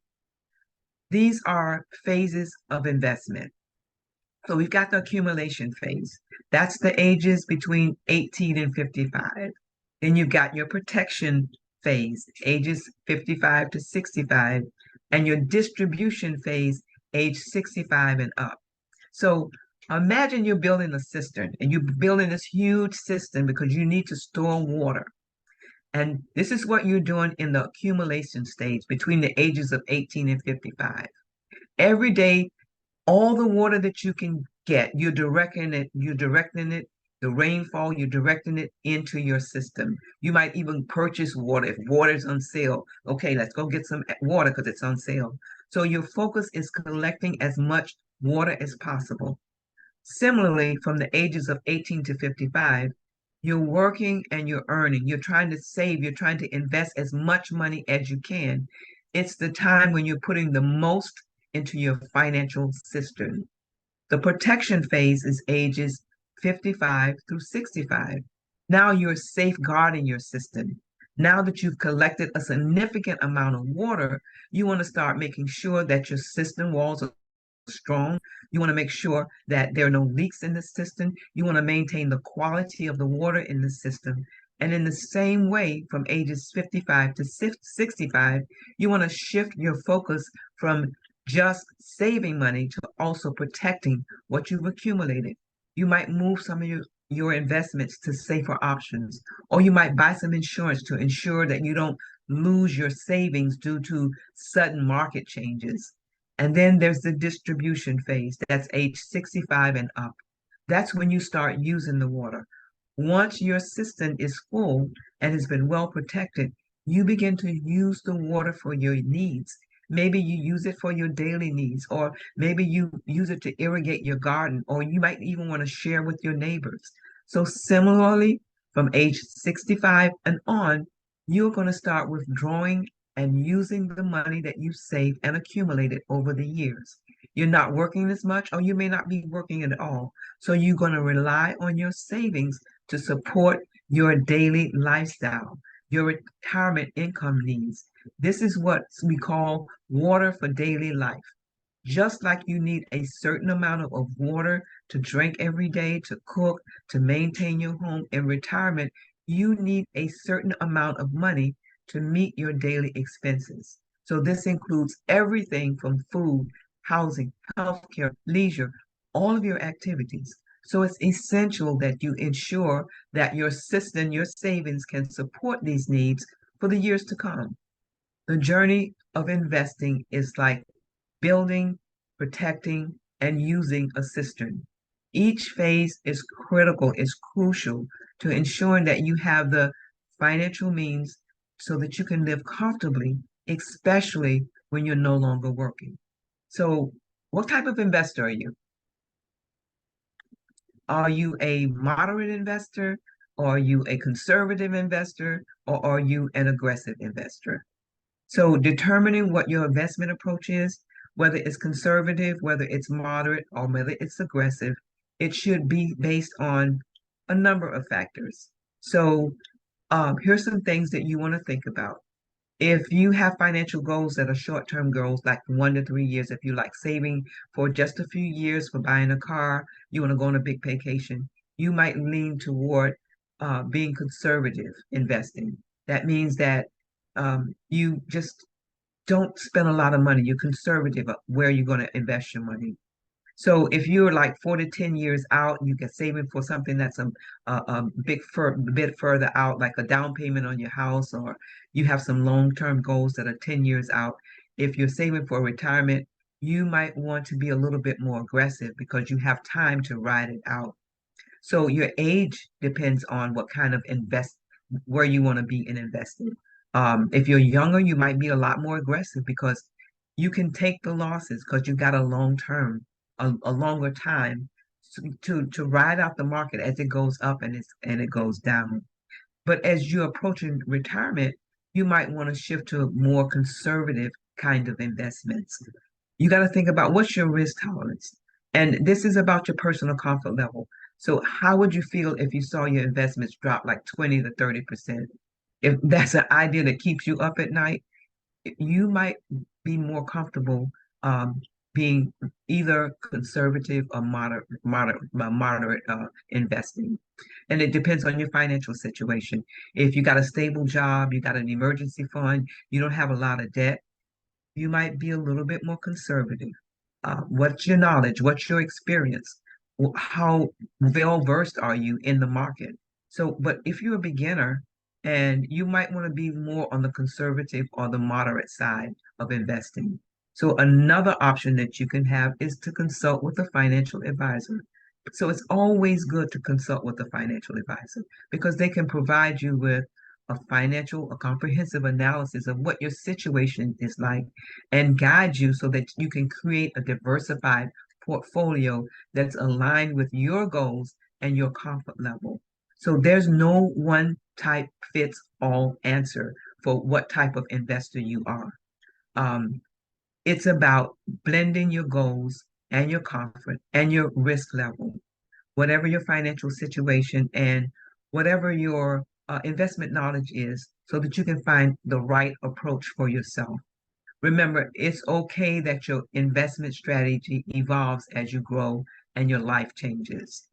These are phases of investment. So we've got the accumulation phase. That's the ages between 18 and 55. Then you've got your protection phase, ages 55 to 65, and your distribution phase, age 65 and up. So imagine you're building a cistern and you're building this huge system because you need to store water. And this is what you're doing in the accumulation stage between the ages of 18 and 55. Every day, all the water that you can get, you're directing it, the rainfall, you're directing it into your system. You might even purchase water if water's on sale. Okay, let's go get some water because it's on sale. So your focus is collecting as much water as possible. Similarly, from the ages of 18 to 55, you're working and you're earning. You're trying to save, you're trying to invest as much money as you can. It's the time when you're putting the most into your financial system. The protection phase is ages 55 through 65. Now you're safeguarding your system. Now that you've collected a significant amount of water, you want to start making sure that your system walls are strong. You want to make sure that there are no leaks in the system. You want to maintain the quality of the water in the system. And in the same way, from ages 55 to 65, you want to shift your focus from just saving money to also protecting what you've accumulated. You might move some of your investments to safer options, or you might buy some insurance to ensure that you don't lose your savings due to sudden market changes. And then there's the distribution phase. That's age 65 and up. That's when you start using the water. Once your system is full and has been well protected, you begin to use the water for your needs. Maybe you use it for your daily needs, or maybe you use it to irrigate your garden, or you might even want to share with your neighbors. So similarly, from age 65 and on, you're going to start withdrawing and using the money that you saved and accumulated over the years. You're not working as much, or you may not be working at all. So you're going to rely on your savings to support your daily lifestyle, your retirement income needs. This is what we call water for daily life. Just like you need a certain amount of water to drink every day, to cook, to maintain your home in retirement, you need a certain amount of money to meet your daily expenses. So this includes everything from food, housing, healthcare, leisure, all of your activities. So it's essential that you ensure that your system, your savings can support these needs for the years to come. The journey of investing is like building, protecting, and using a cistern. Each phase is critical, is crucial to ensuring that you have the financial means so that you can live comfortably, especially when you're no longer working. So, what type of investor are you? Are you a moderate investor? Are you a conservative investor? Or are you an aggressive investor? So determining what your investment approach is, whether it's conservative, whether it's moderate, or whether it's aggressive, it should be based on a number of factors. So here's some things that you want to think about. If you have financial goals that are short-term goals, like 1 to 3 years, if you like saving for just a few years for buying a car, you want to go on a big vacation, you might lean toward being conservative investing. That means that you just don't spend a lot of money. You're conservative of where you're going to invest your money. So if you're like 4 to 10 years out, you get saving for something that's a bit further out, like a down payment on your house, or you have some long-term goals that are 10 years out. If you're saving for retirement, you might want to be a little bit more aggressive because you have time to ride it out. So your age depends on what kind of where you want to be in investing. If you're younger, you might be a lot more aggressive because you can take the losses because you got a long term, a longer time to ride out the market as it goes up and it goes down. But as you're approaching retirement, you might want to shift to more conservative kind of investments. You got to think about what's your risk tolerance. And this is about your personal comfort level. So how would you feel if you saw your investments drop like 20 to 30%? If that's an idea that keeps you up at night, you might be more comfortable being either conservative or moderate investing. And it depends on your financial situation. If you got a stable job, you got an emergency fund, you don't have a lot of debt, you might be a little bit more conservative. What's your knowledge? What's your experience? How well versed are you in the market? So, but if you're a beginner, and you might want to be more on the conservative or the moderate side of investing. So another option that you can have is to consult with a financial advisor. So it's always good to consult with a financial advisor because they can provide you with a comprehensive analysis of what your situation is like and guide you so that you can create a diversified portfolio that's aligned with your goals and your comfort level. So there's no one type fits all answer for what type of investor you are. It's about blending your goals and your comfort and your risk level, whatever your financial situation and whatever your investment knowledge is, so that you can find the right approach for yourself. Remember, it's okay that your investment strategy evolves as you grow and your life changes.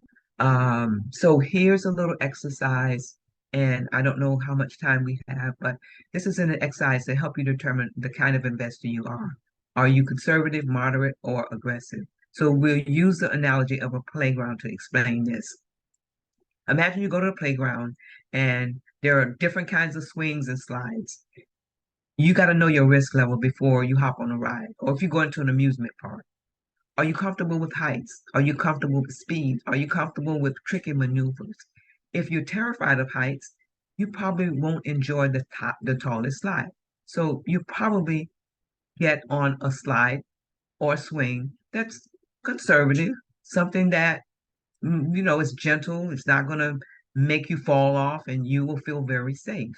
So here's a little exercise, and I don't know how much time we have, but this is an exercise to help you determine the kind of investor you are. Are you conservative, moderate, or aggressive? So we'll use the analogy of a playground to explain this. Imagine you go to the playground and there are different kinds of swings and slides. You got to know your risk level before you hop on a ride, or if you go into an amusement park. Are you comfortable with heights? Are you comfortable with speed? Are you comfortable with tricky maneuvers? If you're terrified of heights, you probably won't enjoy the tallest slide. So you probably get on a slide or a swing that's conservative, something that is gentle. It's not going to make you fall off, and you will feel very safe.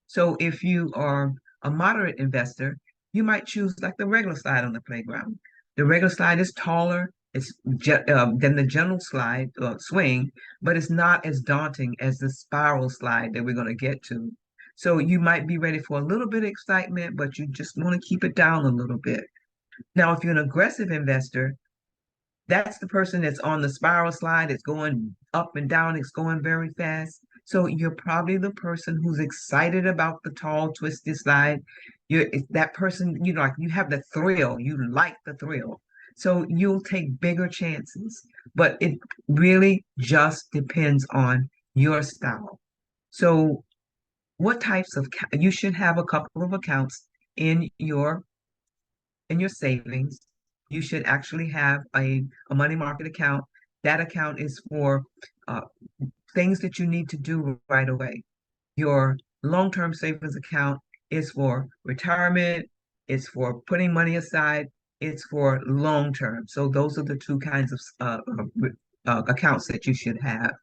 So if you are a moderate investor, you might choose like the regular slide on the playground. The regular slide is taller. Than the general slide swing, but it's not as daunting as the spiral slide that we're going to get to. So you might be ready for a little bit of excitement, but you just want to keep it down a little bit. Now, if you're an aggressive investor, that's the person that's on the spiral slide. It's going up and down. It's going very fast. So you're probably the person who's excited about the tall, twisted slide. You're that person, like you have the thrill. You like the thrill. So you'll take bigger chances. But it really just depends on your style. So what types of you should have a couple of accounts in your savings. You should actually have a money market account. That account is for uh, things that you need to do right away. Your long-term savings account is for retirement, it's for putting money aside, it's for long-term. So those are the two kinds of accounts that you should have.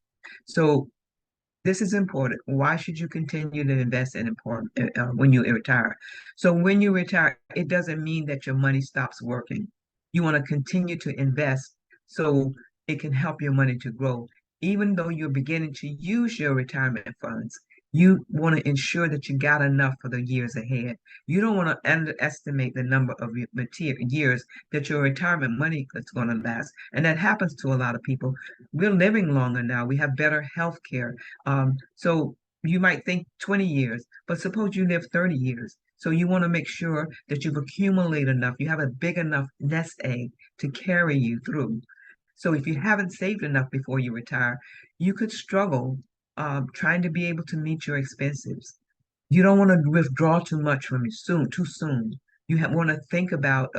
So this is important. Why should you continue to invest in important when you retire? So when you retire, it doesn't mean that your money stops working. You want to continue to invest so it can help your money to grow. Even though you're beginning to use your retirement funds, you want to ensure that you got enough for the years ahead. You don't want to underestimate the number of years that your retirement money is going to last. And that happens to a lot of people. We're living longer now. We have better health care. So you might think 20 years, but suppose you live 30 years. So you want to make sure that you've accumulated enough, you have a big enough nest egg to carry you through. So if you haven't saved enough before you retire, you could struggle trying to be able to meet your expenses. You don't want to withdraw too much from you too soon. You want to think about,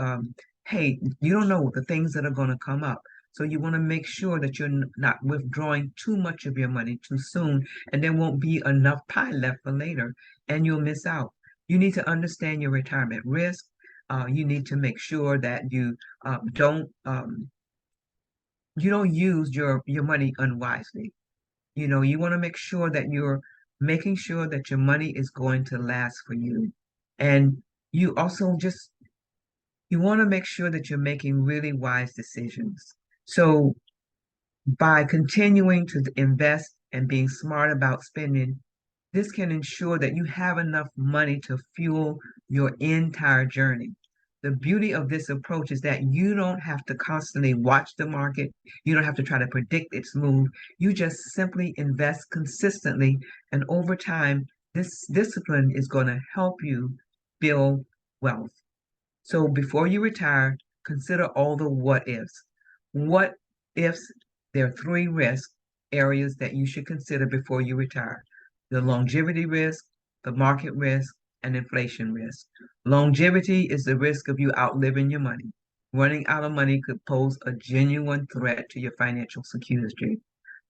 hey, you don't know the things that are going to come up. So you want to make sure that you're not withdrawing too much of your money too soon, and there won't be enough pie left for later, and you'll miss out. You need to understand your retirement risk. You need to make sure that you don't use your money unwisely. You want to make sure that you're making sure that your money is going to last for you. And you also you want to make sure that you're making really wise decisions. So by continuing to invest and being smart about spending, this can ensure that you have enough money to fuel your entire journey. The beauty of this approach is that you don't have to constantly watch the market. You don't have to try to predict its move. You just simply invest consistently. And over time, this discipline is going to help you build wealth. So before you retire, consider all the what ifs. What ifs? There are three risk areas that you should consider before you retire: the longevity risk, the market risk, and inflation risk. Longevity is the risk of you outliving your money. Running out of money could pose a genuine threat to your financial security.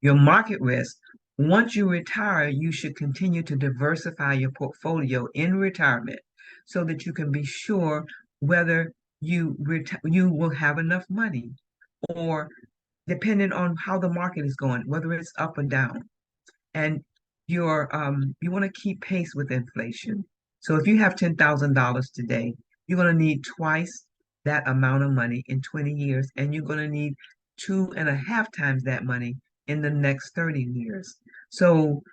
Your market risk: once you retire, you should continue to diversify your portfolio in retirement so that you can be sure whether you will have enough money, or depending on how the market is going, whether it's up or down. And you want to keep pace with inflation. So if you have $10,000 today, you're going to need twice that amount of money in 20 years, and you're going to need 2.5 times that money in the next 30 years. So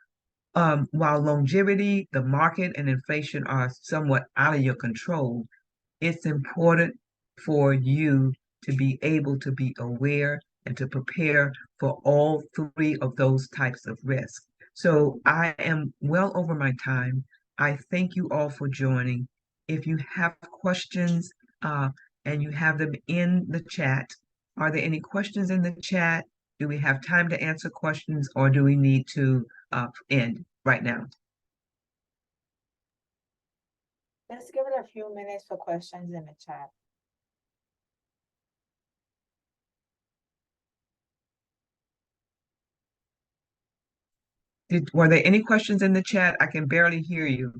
while longevity, the market, and inflation are somewhat out of your control, it's important for you to be able to be aware and to prepare for all three of those types of risks. So I am well over my time. I thank you all for joining. If you have questions and you have them in the chat, are there any questions in the chat? Do we have time to answer questions, or do we need to end right now? Let's give it a few minutes for questions in the chat. Were there any questions in the chat? I can barely hear you.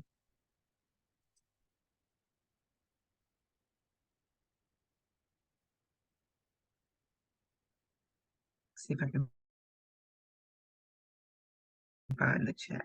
See if I can find the chat.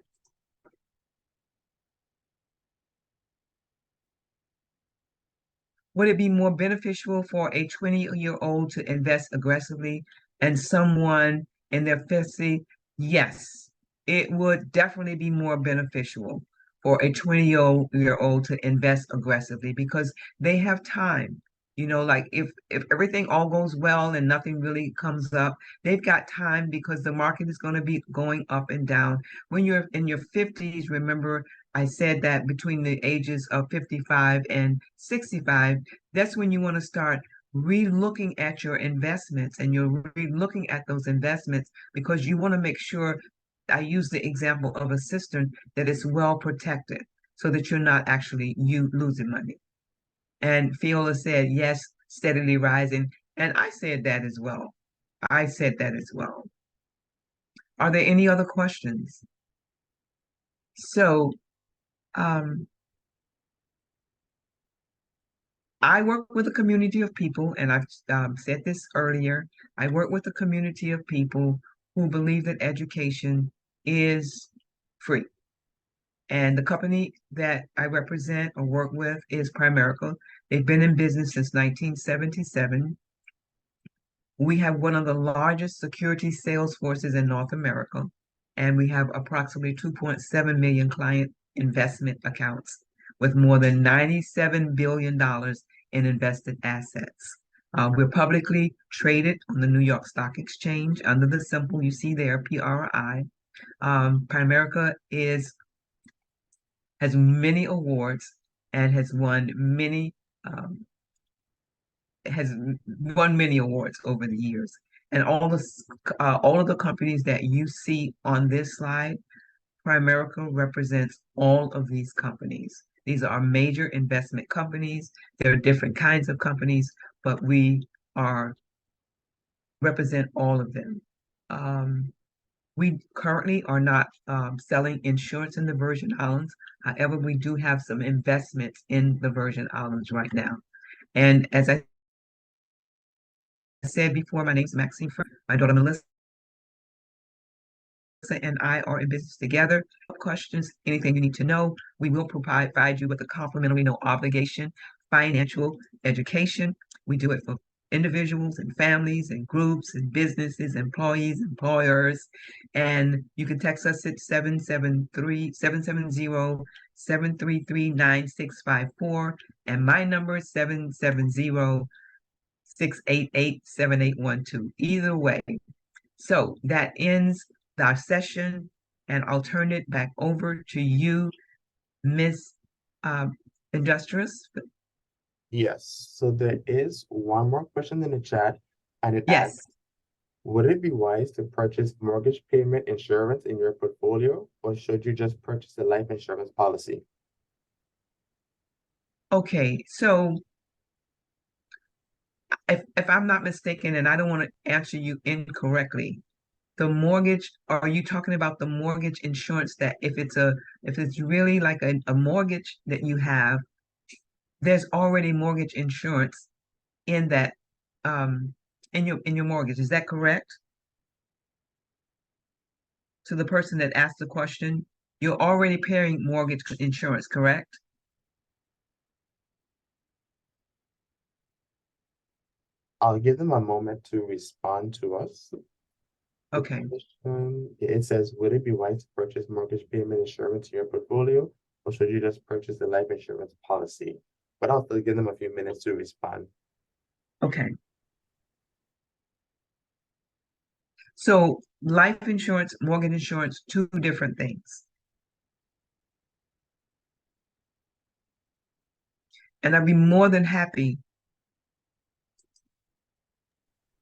Would it be more beneficial for a 20-year-old to invest aggressively and someone in their 50s? Yes, it would definitely be more beneficial for a 20-year-old to invest aggressively because they have time. Like if everything all goes well and nothing really comes up, they've got time because the market is going to be going up and down. When you're in your 50s, remember I said that between the ages of 55 and 65, that's when you want to start re-looking at your investments, and you're re-looking at those investments because you want to make sure. I use the example of a cistern that is well protected so that you're not actually losing money. And Fiola said, yes, steadily rising. And I said that as well. I said that as well. Are there any other questions? So I work with a community of people, and I've said this earlier. I work with a community of people who believe that education is free. And the company that I represent or work with is Primerica. They've been in business since 1977. We have one of the largest security sales forces in North America, and we have approximately 2.7 million client investment accounts with more than $97 billion in invested assets. We're publicly traded on the New York Stock Exchange under the symbol you see there, PRI. Primerica has many awards and um, has won many awards over the years. And all of the companies that you see on this slide, Primerica represents all of these companies. These are our major investment companies. There are different kinds of companies, but we are represent all of them. We currently are not selling insurance in the Virgin Islands. However, we do have some investments in the Virgin Islands right now. And as I said before, my name is Maxine. My daughter Melissa and I are in business together. Questions, anything you need to know, we will provide you with a complimentary, no obligation financial education. We do it for individuals and families and groups and businesses, employees, employers. And you can text us at 770-733-9654. And my number is 770-688-7812. Either way. So that ends our session, and I'll turn it back over to you, Miss Industrious. Yes, so there is one more question in the chat, and it Yes. asks, would it be wise to purchase mortgage payment insurance in your portfolio, or should you just purchase a life insurance policy? Okay, so if I'm not mistaken, and I don't want to answer you incorrectly, the mortgage, are you talking about the mortgage insurance that if it's really like a mortgage that you have, there's already mortgage insurance in that in your mortgage. Is that correct? To the person that asked the question, you're already paying mortgage insurance, correct? I'll give them a moment to respond to us. Okay. It says, would it be wise to purchase mortgage payment insurance in your portfolio, or should you just purchase a life insurance policy? But I'll still give them a few minutes to respond. Okay. So life insurance, mortgage insurance, two different things. And I'd be more than happy.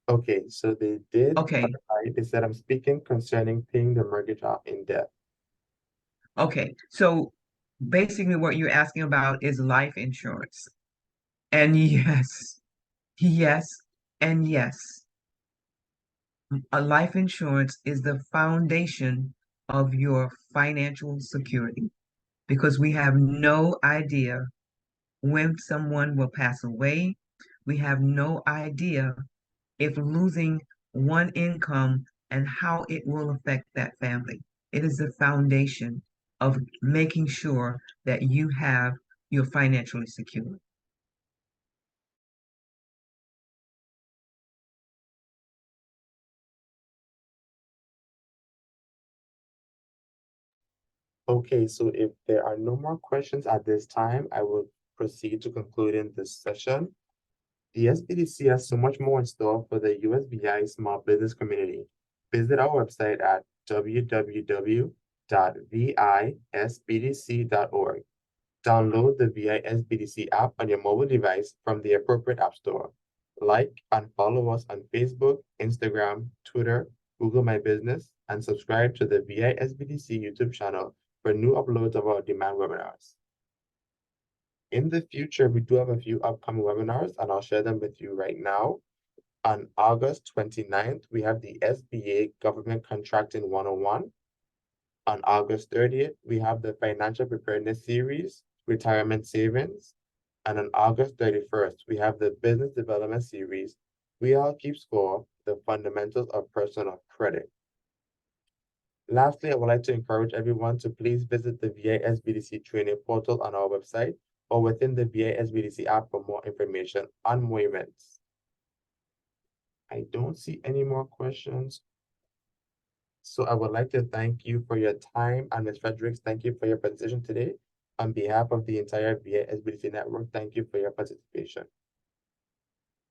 Okay, so they did Okay. clarify. They said, I'm speaking concerning paying the mortgage off in debt. Okay. So basically what you're asking about is life insurance. And yes, yes, and yes. A life insurance is the foundation of your financial security because we have no idea when someone will pass away. We have no idea if losing one income and how it will affect that family. It is the foundation of making sure that you're financially secure. Okay, so if there are no more questions at this time, I will proceed to concluding this session. The SBDC has so much more in store for the USVI small business community. Visit our website at www.visbdc.org. Download the VISBDC app on your mobile device from the appropriate app store. Like and follow us on Facebook, Instagram, Twitter, Google My Business, and subscribe to the VISBDC YouTube channel for new uploads of our demand webinars. In the future, we do have a few upcoming webinars, and I'll share them with you right now. On August 29th, we have the SBA Government Contracting 101. On August 30th, we have the Financial Preparedness Series, Retirement Savings. And on August 31st, we have the Business Development Series, We All Keep Score, the Fundamentals of Personal Credit. Lastly, I would like to encourage everyone to please visit the VA SBDC training portal on our website or within the VA SBDC app for more information on more events. I don't see any more questions. So I would like to thank you for your time, and Ms. Fredericks, thank you for your presentation today. On behalf of the entire VA SBDC network, thank you for your participation.